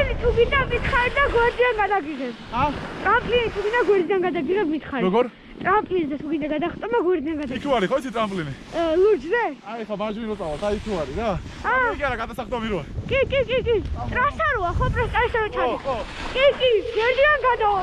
ტრამპლინი თუ გინდა მითხარი და გვერდიდან გადაგიღებ. ტრამპლინი თუ გინდა გვერდიდან გადაგიღებ მითხარი. როგორ? ტრამპლინზე თუ გინდა გადახტომა გვერდიდან გადაგიღებ. იქ არის ხო იცი ტრამპლინი? ლურჯზე? აი ხა ბაჟვინო წავალ, აი თუ არის რა. იგი არა გადასახტომი როა. კი. ტრასა როა, ხო ტრასა რო ჩადი. ხო. კი, გვერდიდან გადავა.